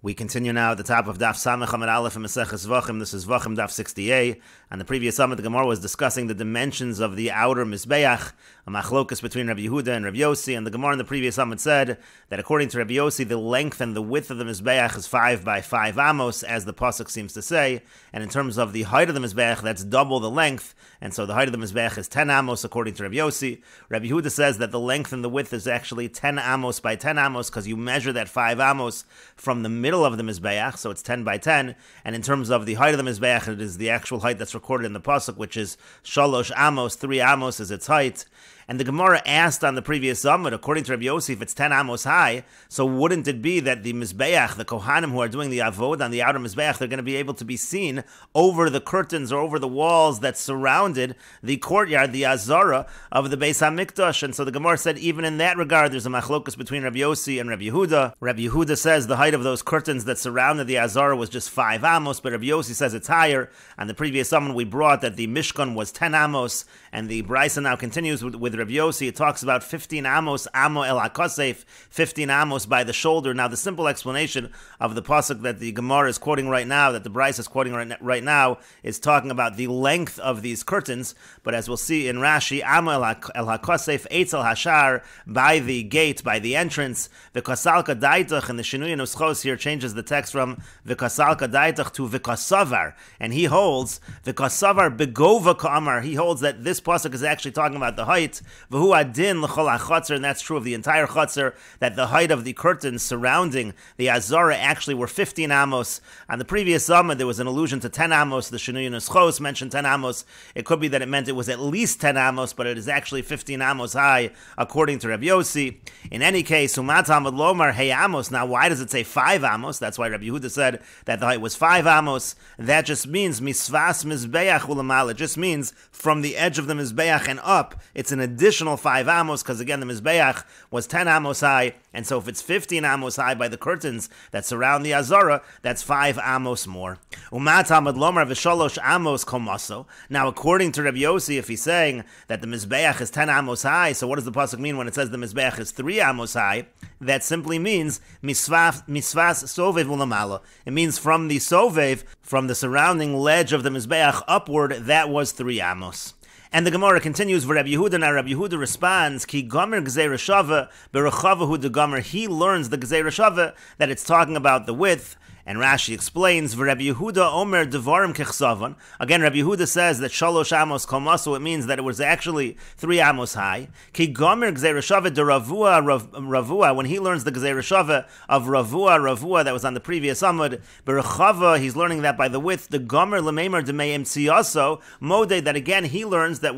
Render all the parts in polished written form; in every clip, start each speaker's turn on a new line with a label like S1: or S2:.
S1: We continue now at the top of Daf Samech Aleph and Meseches Zevachim. This is Zevachim Daf 60a. And the previous summit, the Gemara was discussing the dimensions of the outer Mizbeach, a machlokus between Rabbi Yehuda and Rabbi Yossi. And the Gemara in the previous summit said that according to Rabbi Yossi, the length and the width of the Mizbeach is 5 by 5 amos, as the pasuk seems to say. And in terms of the height of the Mizbeach, that's double the length. And so the height of the Mizbeach is 10 amos according to Rabbi Yossi. Rabbi Yehuda says that the length and the width is actually 10 amos by 10 amos, because you measure that 5 amos from the middle of the Mizbeach, so it's 10 by 10, and in terms of the height of the Mizbeach, it is the actual height that's recorded in the pasuk, which is Shalosh Amos, 3 amos is its height. And the Gemara asked on the previous summit, according to Rabbi Yossi, if it's 10 amos high, so wouldn't it be that the Mizbeach, the Kohanim who are doing the Avod on the outer Mizbeach, they're going to be able to be seen over the curtains or over the walls that surrounded the courtyard, the Azara of the Beis HaMikdash? And so the Gemara said, even in that regard, there's a machlokus between Rabbi Yossi and Rabbi Yehuda. Rabbi Yehuda says the height of those curtains that surrounded the Azara was just 5 amos, but Rabbi Yossi says it's higher. On the previous summit, we brought that the Mishkan was 10 amos, and the Brisa now continues with Rabbi Yossi. It talks about 15 amos, amo el hakosef, 15 amos by the shoulder. Now, the simple explanation of the pasuk that the Gemara is quoting right now, that the Brisa is quoting right now, is talking about the length of these curtains. But as we'll see in Rashi, amo el hakosef, eitz el hashar, by the gate, by the entrance. V'kasalka daitach, and the Shinui Nuschos here changes the text from v'kasalka daitach to v'kasavar, and he holds v'kasavar begova ka'amar. He holds that this pasuk is actually talking about the height. V'hu adin l'chol ha'chatzar, and that's true of the entire chatzar, that the height of the curtains surrounding the Azara actually were 15 amos. On the previous summit, there was an allusion to 10 amos. The Shinui Nuschos mentioned 10 amos. It could be that it meant it was at least 10 amos, but it is actually 15 amos high, according to Rabbi Yossi. In any case, Umat Hamad Lomar Hey Amos. Now, why does it say 5 amos? That's why Rabbi Yehuda said that the height was 5 amos. That just means Misvas Mizbeach Ulamal. It just means from the edge of the Mizbeach and up, it's an additional 5 amos, because again, the Mizbeach was 10 amos high, and so if it's 15 amos high by the curtains that surround the Azara, that's 5 amos more. Umat Hamad Lomar V'shalosh Amos Komaso. Now, according to Rabbi Yossi, if he's saying that the Mizbeach is 10 amos high, so what does the pasuk mean when it says the Mizbeach is 3 amos high? That simply means misvas sovev ulamala. It means from the sovev, from the surrounding ledge of the Mizbeach upward, that was 3 amos. And the Gemara continues with Rabbi Yehuda. Now Rabbi Yehuda responds, Ki gomer gzeira shava berachavahu de gomer. He learns the gzeira shava, that it's talking about the width. And Rashi explains, Rabbi Yehuda Omer Devarim Kechsavan. Again, Rabbi Yehuda says that Shalosh Amos Komaso, it means that it was actually 3 amos high. Ki Gomer Gzeira Shava de Ravua, when he learns the Gzeira Shava of Ravua, that was on the previous Amud, Berachava, he's learning that by the width, the Gomer Lemeimer de Meim Tziyaso, Mode, that again he learns that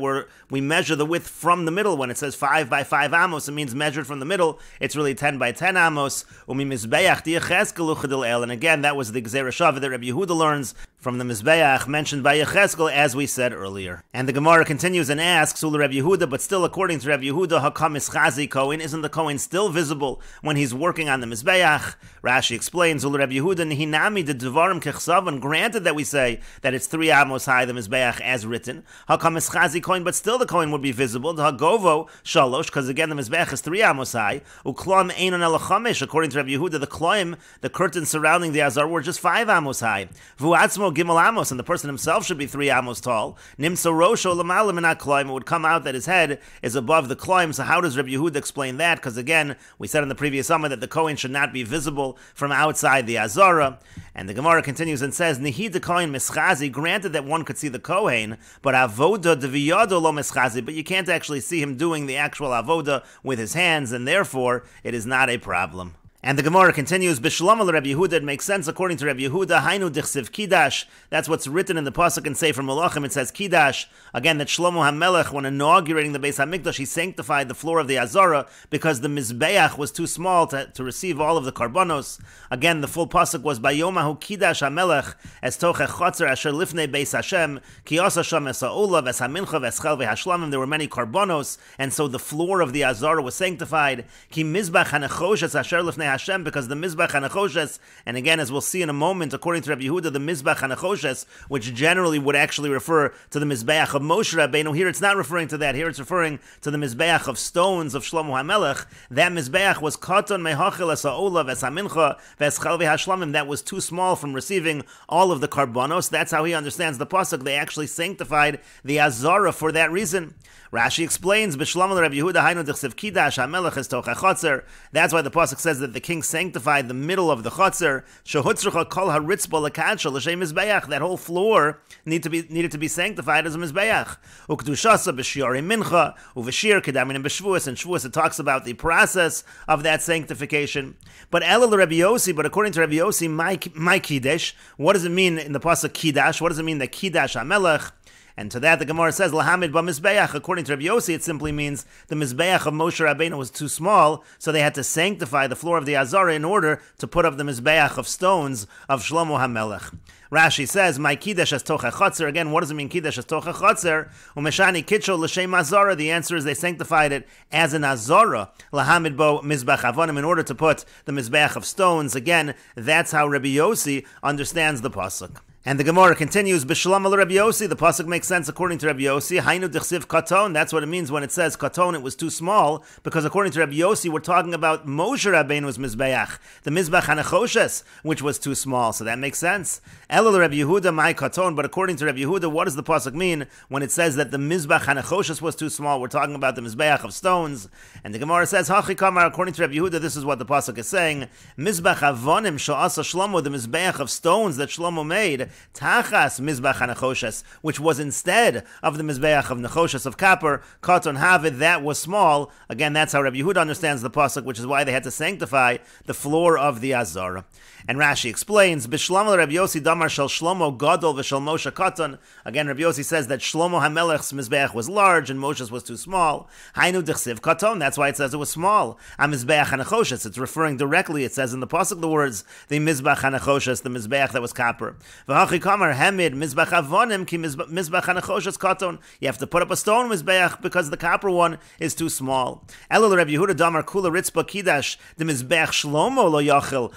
S1: we measure the width from the middle. When it says 5 by 5 amos, it means measured from the middle. It's really 10 by 10 amos. Umi Mizbeach Diacheskel Uchadil El, and again, that was the Gzeira Shava that Rabbi Yehuda learns from the Mizbeach mentioned by Yecheskel, as we said earlier. And the Gemara continues and asks, Ula Rabbi Yehuda, but still according to Rabbi Yehuda, Hakam Ischazi Kohen, isn't the Kohen still visible when he's working on the Mizbeach? Rashi explains, Ula Rabbi Yehuda, Nihinami de Devarim Kechsavan, granted that we say that it's 3 amos high, the Mizbeach, as written, Hakam Ischazi Kohen, but still the Kohen would be visible, the Hagovo Shalosh, because again the Mizbeach is 3 amos high, Uklam Einon Elachamish, according to Rabbi Yehuda, the Kloim, the curtains surrounding the Azar, were just 5 amos high. Vuatzmo Gimel amos, and the person himself should be 3 amos tall. Nimso Rosho Lamalim Minat Kloim, it would come out that his head is above the Kloim. So how does Rabbi Yehuda explain that? Because again, we said in the previous summer that the Kohen should not be visible from outside the Azara. And the Gemara continues and says, Nihi de Kohen Mischazi, granted that one could see the Kohen, but Avoda Deviyado lo Mischazi, but you can't actually see him doing the actual Avoda with his hands, and therefore it is not a problem. And the Gemara continues, B'Shlomo Rabbi Yehuda, it makes sense according to Rabbi Yehuda, Hainu Dichsiv Kidash, that's what's written in the Pasuk in Sefer Malachim, it says Kidash, again that Shlomo HaMelech, when inaugurating the Beis HaMikdash, he sanctified the floor of the Azara, because the Mizbeach was too small to receive all of the Karbonos. Again, the full Pasuk was, Bayomahu Kidash HaMelech, Es Tochech Chotzer Asher Lifnei Beis Hashem, Ki Osa Sham Esa'ula, Ves HaMincha, Ves Chel V'Hashlamim, there were many Karbonos, and so the floor of the Azara was sanctified. Ki Mizbach HaNechoshes Asher Lifnei Hashem, because the Mizbach HaNechoshes, and again, as we'll see in a moment, according to Rabbi Yehuda, the Mizbach HaNechoshes, which generally would actually refer to the Mizbeach of Moshe Rabbeinu, here it's not referring to that. Here it's referring to the Mizbeach of stones of Shlomo HaMelech. That Mizbeach was Katon Mehachil Es HaOlav Es HaMincha Ves Chalvi HaShlamim. That was too small from receiving all of the karbanos. That's how he understands the pasuk. They actually sanctified the Azara for that reason. Rashi explains, B'Shlomo Rabbi Yehuda Hainu D'chsev Kiddush HaMelech Es Toch HaChotzer. That's why the pasuk says that the king sanctified the middle of the Chotzer. Shehutzrucha Kol HaRitzbo L'Kadsha L'Shem Mizbeach. That whole floor needed to be sanctified as a Mizbeach. U'Kedushasa B'Shiori Mincha U'V'Shir Kedamin and B'Shvuas. And Shvuas, it talks about the process of that sanctification. But Elul Rabbi Yossi, but according to Rabbi Yossi, my Kiddush, what does it mean in the pasuk Kiddush? What does it mean that Kiddush HaMelech? And to that the Gemara says, Lahamid b'mizbeach. According to Rabbi Yossi, it simply means the Mizbeach of Moshe Rabbeinu was too small, so they had to sanctify the floor of the Azara in order to put up the Mizbeach of stones of Shlomo HaMelech. Rashi says, "My kiddush as tocha chotzer." Again, what does it mean, kiddush as tocha chotzer? Umeshani kitchol l'shem azara. The answer is they sanctified it as an azara. Lahamid bo mizbach avonim, in order to put the mizbeach of stones. Again, that's how Rabbi Yossi understands the pasuk. And the Gemara continues, B'Shalom al Rabbi Yossi. The pasuk makes sense according to Rabbi Yossi. Hainu d'chsiv katon. That's what it means when it says katon. It was too small, because according to Rabbi Yossi, we're talking about Moshe Rabbeinu's mizbeach, the mizbach hanechoshes, which was too small. So that makes sense. Elul Rabbi Yehuda my katon. But according to Rabbi Yehuda, what does the pasuk mean when it says that the mizbach hanechoshes was too small? We're talking about the mizbeach of stones. And the Gemara says, Hachi kamar. According to Rabbi Yehuda, this is what the pasuk is saying. Mizbach avonim sha'asa Shlomo, the mizbeach of stones that Shlomo made. Tachas mizbach hanechoshes, which was instead of the mizbeach of nechoshes of copper, katon havid, that was small. Again, that's how Rabbi Yehuda understands the pasuk, which is why they had to sanctify the floor of the Azara. And Rashi explains, B'Shlomo Rabbi Yossi damar shel Shlomo gadol v'shel Moshe katon. Again, Rabbi Yossi says that Shlomo HaMelech's mizbeach was large and Moshe's was too small. Hainu d'chsiv katon. That's why it says it was small. Mizbeach hanechoshes. It's referring directly. It says in the pasuk the words the mizbach hanechoshes, the mizbeach that was copper. V'hachi kamar hemid mizbach avonim ki mizbach hanechoshes katon. You have to put up a stone mizbeach because the copper one is too small. Elul Rabbi Yehuda damar kula ritzba kidash the mizbeach Shlomo lo yachol.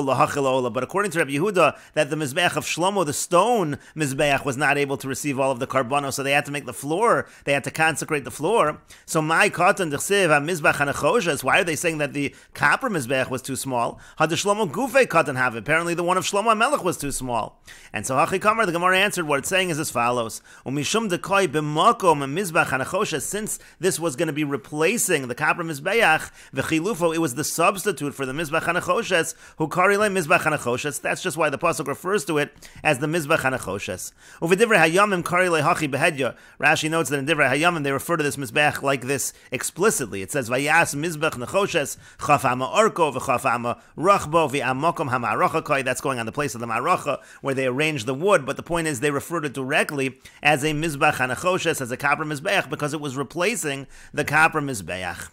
S1: But according to Rabbi Yehuda, that the Mizbeach of Shlomo, the stone Mizbeach, was not able to receive all of the karbanos, so they had to make the floor, they had to consecrate the floor. So my katan d'chsiv ha-Mizbeach hanechoshes, why are they saying that the copper Mizbeach was too small? Had the Shlomo gufei katan have, apparently the one of Shlomo HaMelech was too small. And so Hachi Kamar, the Gemara answered, what it's saying is as follows. Umishum dekoi b'makom Mizbeach hanechoshes, since this was going to be replacing the copper Mizbeach, v'chilufo, it was the substitute for the Mizbeach hanechoshes, who kari Mizbach hanechoshes. That's just why the pasuk refers to it as the Mizbach hanechoshes. Uvidivrei hayamim kari lehachi behedya. Rashi notes that in Divrei hayamim they refer to this Mizbach like this explicitly. It says Vayas Mizbach nechoshes chafama orko v'chafama rachbo v'amokom ha'marachakai. That's going on the place of the maracha where they arrange the wood. But the point is they referred it directly as a Mizbach hanechoshes, as a copper Mizbach, because it was replacing the copper Mizbach.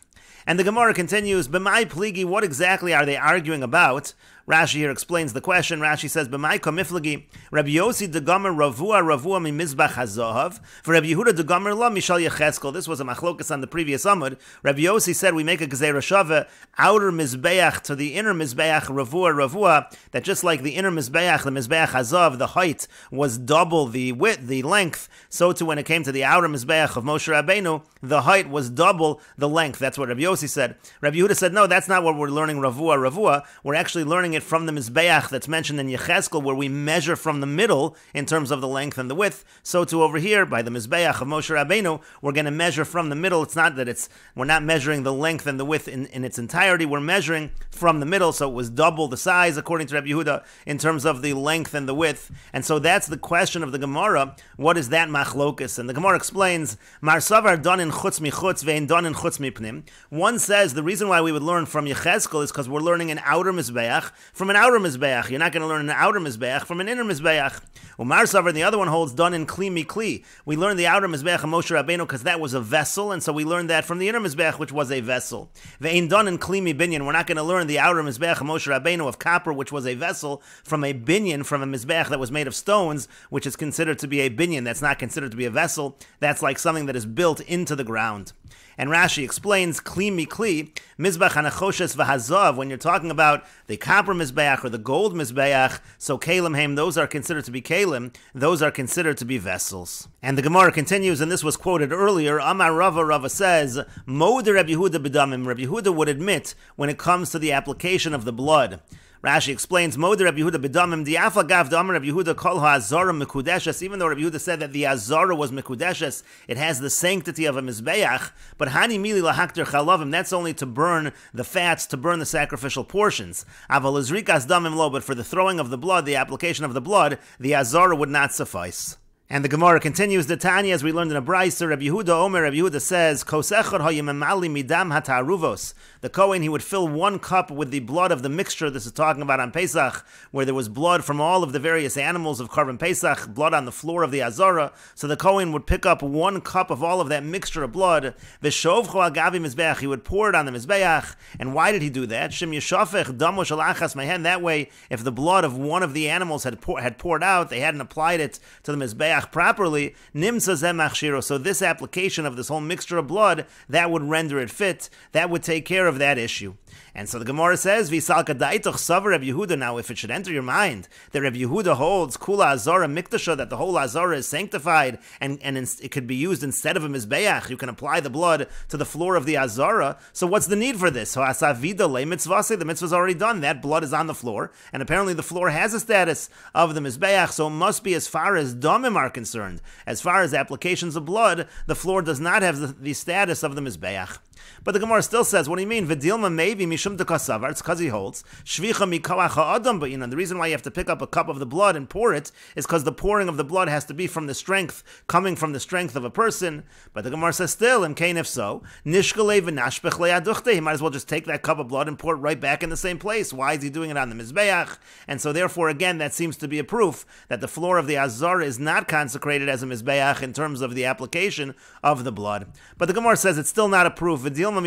S1: And the Gemara continues, B'mai pligi, what exactly are they arguing about? Rashi here explains the question. Rashi says, "B'mai komiflagi, Rabbi Yossi degamer ravua mi mizbach hazahav. For Rabbi Yehuda degamer la mishal Yecheskel." This was a machlokas on the previous amud. Rabbi Yossi said we make a gezerah shava, outer mizbeach to the inner mizbeach ravua. That just like the inner mizbeach, the mizbeach hazav, the height was double the width, the length. So too when it came to the outer mizbeach of Moshe Rabbeinu, the height was double the length. That's what Rabbi Yossi said. Rabbi Yehuda said, no, that's not what we're learning ravua. We're actually learning it from the mizbeach that's mentioned in Yecheskel, where we measure from the middle in terms of the length and the width. So too over here, by the mizbeach of Moshe Rabbeinu, we're going to measure from the middle. It's not that we're not measuring the length and the width in its entirety. We're measuring from the middle, so it was double the size, according to Rabbi Yehuda, in terms of the length and the width. And so that's the question of the Gemara. What is that machlokus? And the Gemara explains, Mar savar donin chutz mi chutz vein donin chutz mi pnim. One says the reason why we would learn from Yecheskel is because we're learning an outer mizbeach, from an outer Mizbeach. You're not going to learn an outer Mizbeach from an inner Mizbeach. Umar Savar, the other one holds done in Kli Mikli. We learned the outer Mizbeach of Moshe Rabbeinu because that was a vessel, and so we learned that from the inner Mizbeach, which was a vessel. Ve'in done in Kli Mi Binyan. We're not going to learn the outer Mizbeach of Moshe Rabbeinu of copper, which was a vessel, from a binyan, from a Mizbeach that was made of stones, which is considered to be a binyan. That's not considered to be a vessel. That's like something that is built into the ground. And Rashi explains, Kli Mikli, Mizbach Hanachoshes V'Hazav, when you're talking about the copper Mizbeach or the gold Mizbeach, so Kalim Haim, those are considered to be Kalim, those are considered to be vessels. And the Gemara continues, and this was quoted earlier, Amar Rava says, Moed Reb Yehuda B'damim, Reb Yehuda would admit when it comes to the application of the blood. Rashi explains, Moed Reb Yehuda b'damim di'afa gav damar Reb Yehuda kol ha'azara mekudeshes. Even though Reb Yehuda said that the azara was mekudeshes, it has the sanctity of a mizbeach. But hani mili lahakter chalavim. That's only to burn the fats, to burn the sacrificial portions. Aval izrikas damim lo. But for the throwing of the blood, the application of the blood, the azara would not suffice. And the Gemara continues, the Tanya, as we learned in a Brisa, Reb Yehuda Omer, Reb Yehuda says, Kosechor hayimemali midam hataruvos. The Kohen, he would fill one cup with the blood of the mixture. This is talking about on Pesach, where there was blood from all of the various animals of Karban Pesach, blood on the floor of the Azara. So the Kohen would pick up one cup of all of that mixture of blood. Veshovcho agavi mizbeach. He would pour it on the mizbeach. And why did he do that? Shem yeshafech damo shel achas mehen. That way, if the blood of one of the animals had poured out, they hadn't applied it to the mizbeach properly, nimsa zemach shiro. So this application of this whole mixture of blood, that would render it fit. That would take care of that issue. And so the Gemara says, V'salka da'itoch savar Reb Yehuda. Now, if it should enter your mind that Reb Yehuda holds kula azara mikdasha, that the whole azara is sanctified and it could be used instead of a mizbeach, you can apply the blood to the floor of the azara. So what's the need for this? So asavida le mitzvase, the mitzvah's already done. That blood is on the floor, and apparently the floor has a status of the mizbeach. So it must be, as far as damim are concerned, as far as applications of blood, the floor does not have the status of the mizbeach. But the Gemara still says, what do you mean? V'dilma maybe mishum dekasavar. It's because he holds shvicha mikoach ha'adam. But the reason why you have to pick up a cup of the blood and pour it is because the pouring of the blood has to be from the strength, coming from the strength of a person. But the Gemara says still, if so, nishkale v'nashpech le'aduchte. He might as well just take that cup of blood and pour it right back in the same place. Why is he doing it on the mizbeach? And so therefore, again, that seems to be a proof that the floor of the azar is not consecrated as a mizbeach in terms of the application of the blood. But the Gemara says it's still not a proof. Maybe the only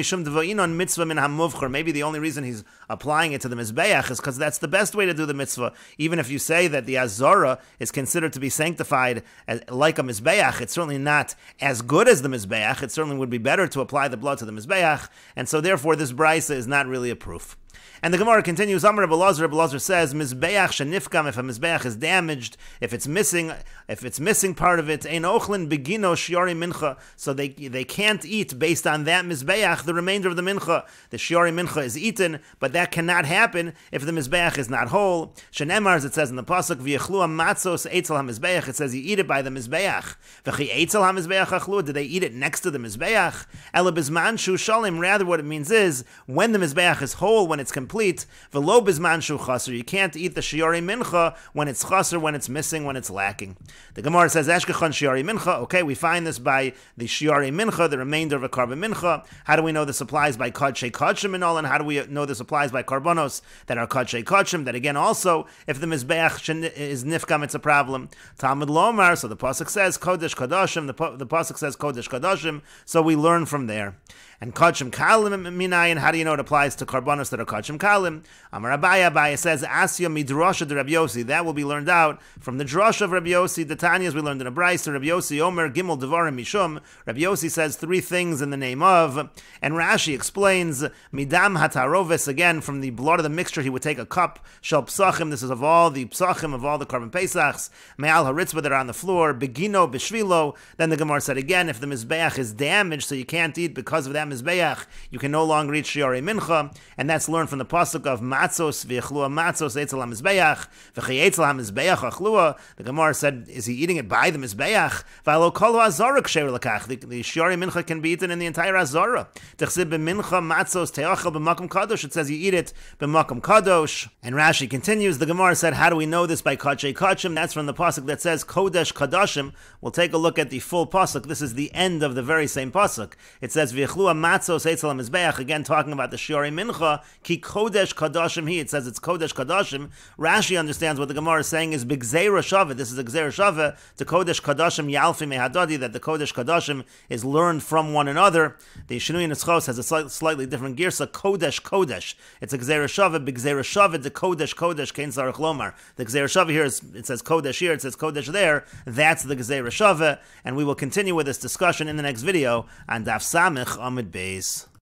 S1: reason he's applying it to the mizbeach is because that's the best way to do the mitzvah. Even if you say that the azara is considered to be sanctified like a mizbeach, it's certainly not as good as the mizbeach. It certainly would be better to apply the blood to the mizbeach, and so therefore this brisa is not really a proof. And the Gemara continues, Amar Reb Elazar says, Mizbeach shenifkam, if a Mizbeach is damaged, if it's missing part of it, ein ochlin begino shiori mincha, so they can't eat based on that Mizbeach the remainder of the mincha. The shiori mincha is eaten, but that cannot happen if the Mizbeach is not whole. Shenemar, as it says in the pasuk, v'yechlu matzos eitzel ha-Mizbeach, it says you eat it by the Mizbeach. V'chi eitzel ha-Mizbeach achlu, did they eat it next to the Mizbeach? Ela bizman shu shalim, rather what it means is, when the Mizbeach is whole, when it's complete, v'lo bizman shu chaser, you can't eat the shiori mincha when it's chaser, when it's missing, when it's lacking. The Gemara says, Eshkechon shiori mincha, okay, we find this by the shiori mincha, the remainder of a karban mincha. How do we know this applies by kodshei kodshim and all, and how do we know this applies by karbonos that are kodshei kodshim, that again also, if the mizbeach is nifkam, it's a problem. Talmud lomar, so the pasuk says kodesh kadoshim, the pasuk says kodesh kadoshim, so we learn from there. And kodshim kalim minayin, how do you know it applies to karbonos that are kodshim kalim? Amar Abaya says, Asya midrasha de Rabbi Yossi, that will be learned out from the drasha of Rabbi Yossi. The Tanyas we learned in a brayso, Rabbi Yossi Omer Gimel Devarim Mishum. Rabbi Yossi says three things in the name of, and Rashi explains midam hataroves, again from the blood of the mixture he would take a cup, shel psachim, this is of all the psachim of all the karban pesachs, me'al haritzba that are on the floor, begino b'shvilo. Then the Gemara said again, if the mizbeach is damaged, so you can't eat because of that mizbeach, you can no longer eat shiori mincha, and that's learned from the pasuk of matzos v'yechlua matzos eitzel ha-mizbeach v'chi eitzel ha-mizbeach achlua. The Gemara said, is he eating it by the mizbeach? V'alo kol ha'azara k'sher l'kach. The shiori mincha can be eaten in the entire azara. T'chsib b'mincha matzos te'achel b'makom kadosh. It says you eat it b'makom kadosh. And Rashi continues, the Gemara said, how do we know this by kodshei kodshim? That's from the pasuk that says kodesh kadoshim. We'll take a look at the full pasuk. This is the end of the very same pasuk. It says v'yechlua matzos eitzel mizbeach. Again, talking about the shiurei mincha. Ki kodesh kadashim he. It says it's kodesh kadashim. Rashi understands what the Gemara is saying is b'gzeira shava. This is a gzeira shava. The kodesh kadashim yalfi mehadadi. That the kodesh kadashim is learned from one another. The Shinui Neschos has a slightly different girsa. Kodesh kodesh. It's a gzeira shava. B'gzeira shava. The kodesh kodesh kein sarach lomar. The gzeira shava here is, it says kodesh here. It says kodesh there. That's the gzeira shava. And we will continue with this discussion in the next video on Daf Samech Amud Beis.